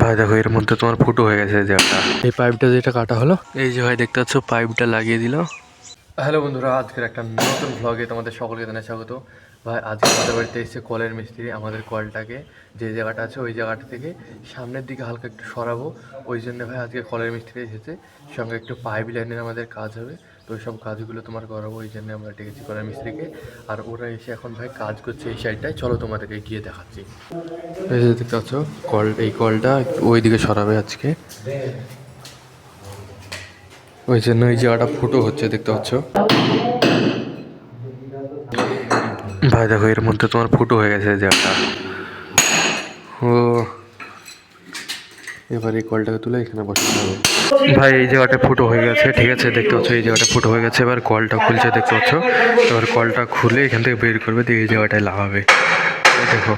ভাই দেখো এর মধ্যে তোমার ফুটো হয়ে গেছে জায়গাটা, এই পাইপটা যেটা কাটা হলো, এই যে ভাই দেখতে পাচ্ছ পাইপটা লাগিয়ে দিল। হ্যালো বন্ধুরা, আজকের একটা নতুন ভ্লগে তোমাদের সকলকে জানাই স্বাগত। ভাই আজকে আমাদের বাড়িতে এসেছে কলের মিস্ত্রি। আমাদের কলটাকে যে জায়গাটা আছে ওই জায়গাটা থেকে সামনের দিকে হালকা একটু সরাবো, ওই জন্য ভাই আজকে কলের মিস্ত্রি এসেছে। সঙ্গে একটু পাইপ লাইনের আমাদের কাজ হবে, তো ওই সব কাজগুলো তোমার করাবো, ওই জন্য আমরা ডেকেছি কলের মিস্ত্রিকে। আর ওরা এসে এখন ভাই কাজ করছে এই সাইডটায়, চলো তোমাদেরকে গিয়ে দেখাচ্ছি। এই যে দেখতে পাচ্ছ কল, এই কলটা ওই দিকে সরাবে আজকে, ওই জন্য এই জায়গাটা ফুটো হচ্ছে দেখতে পাচ্ছ। ভাই দেখো এর মধ্যে তোমার ফুটো হয়ে গেছে জায়গাটা। ও এবার এই কলটাকে তুলে এখানে বসাতে হবে। ভাই এই জায়গাটা ফুটো হয়ে গেছে, ঠিক আছে দেখতে পাচ্ছ এই জায়গাটা ফুটো হয়ে গেছে। এবার কলটা খুলছে দেখতে পাচ্ছ, এবার কলটা খুলে এখান থেকে বের করবে, দিয়ে এই জায়গাটায় লাগাবে। দেখো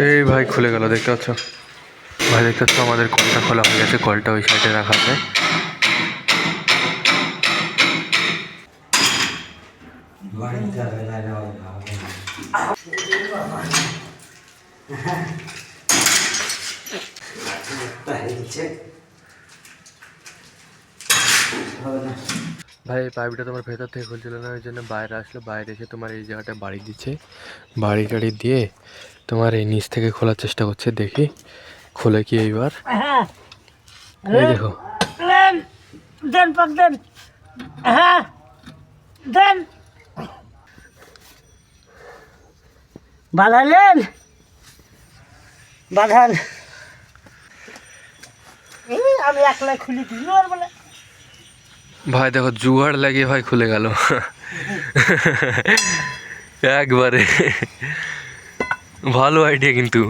এই ভাই খুলে গেল দেখতে পাচ্ছ। ভাই দেখতে পাচ্ছ আমাদের কলটা খোলা হয়ে গেছে, কলটা ওই সাইডে রাখা আছে। ভাই এই পাইপটা তোমার ভেতর থেকে খুলছিল না, ওই জন্য বাইরে আসলো, বাইরে এসে তোমার এই জায়গাটা বাড়ি দিচ্ছে, বাড়ি টাড়ি দিয়ে তোমার এই নিচ থেকে খোলার চেষ্টা করছে। দেখি খুলে কি এইবার। এই দেখো দেন পাক দেন, হ্যাঁ দেন, বাঁধালেন বাঁধান। আমি একলাই খুলি দিল আর বলে ভাই দেখো জুয়ার লাগিয়ে ভাই খুলে গেল একবারে। ভালো আইডিয়া কিন্তু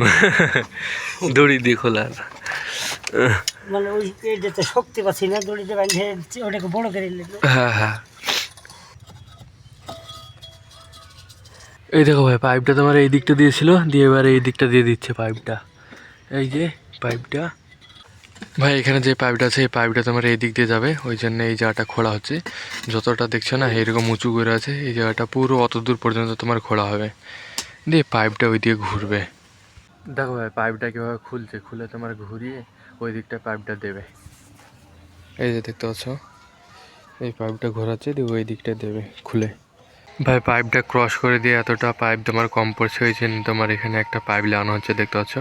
দড়ি দিয়ে খোলার। মানে ওই যেতে শক্তি পাচ্ছি না, দড়িতে বাঁধে ওটাকে বড় করে নিল। হ্যাঁ হ্যাঁ এই দেখো ভাই পাইপটা তোমার এই দিকটা দিয়েছিল, দিয়ে এবার এই দিকটা দিয়ে দিচ্ছে পাইপটা। এই যে পাইপটা ভাই, এখানে যে পাইপটা আছে এই পাইপটা তোমার এই দিক দিয়ে যাবে, ওই জন্য এই জায়গাটা খোলা হচ্ছে। যতটা দেখছো না এরকম উঁচু করে আছে, এই জায়গাটা পুরো অত দূর পর্যন্ত তোমার খোলা হবে, দিয়ে পাইপটা ওই দিকে ঘুরবে। দেখো ভাই পাইপটা কীভাবে খুলছে, খুলে তোমার ঘুরিয়ে ওই দিকটা পাইপটা দেবে। এই যে দেখতে পাচ্ছ এই পাইপটা ঘোরাচ্ছে, দিয়ে ওই দিকটা দেবে খুলে। ভাই পাইপটা ক্রস করে দিয়ে এতটা পাইপ তোমার কম পড়ছে, ওই জন্য তোমার এখানে একটা পাইপ লাগানো হচ্ছে দেখতে পাচ্ছ।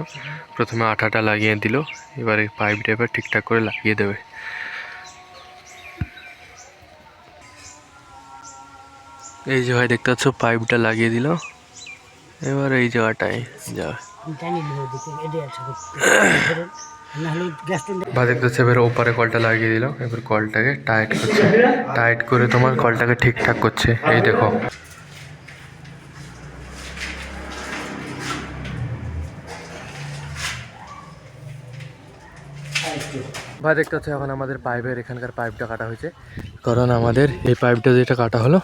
প্রথমে আঠাটা লাগিয়ে দিল, এবারে পাইপটা এবার ঠিকঠাক করে লাগিয়ে দেবে। এই যে ভাই দেখতে পাচ্ছ পাইপটা লাগিয়ে দিল, এবার এই জায়গাটায় যাবে। ভাই দেখতে পাচ্ছ এবার ওপারে কলটা লাগিয়ে দিল, এবার কলটাকে টাইট করছে, টাইট করে তোমার কলটাকে ঠিকঠাক করছে। এই দেখো ভাই দেখতে হচ্ছে এখন আমাদের পাইপের এখানকার পাইপটা কাটা হয়েছে, কারণ আমাদের এই পাইপটা যেটা কাটা হলো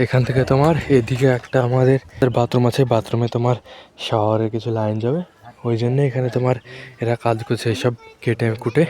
এখান থেকে তোমার এদিকে একটা আমাদের বাথরুম আছে, বাথরুমে তোমার শাওয়ারের কিছু লাইন যাবে, ওই জন্য এখানে তোমার এরা কাজ করছে এসব কেটে কুটে।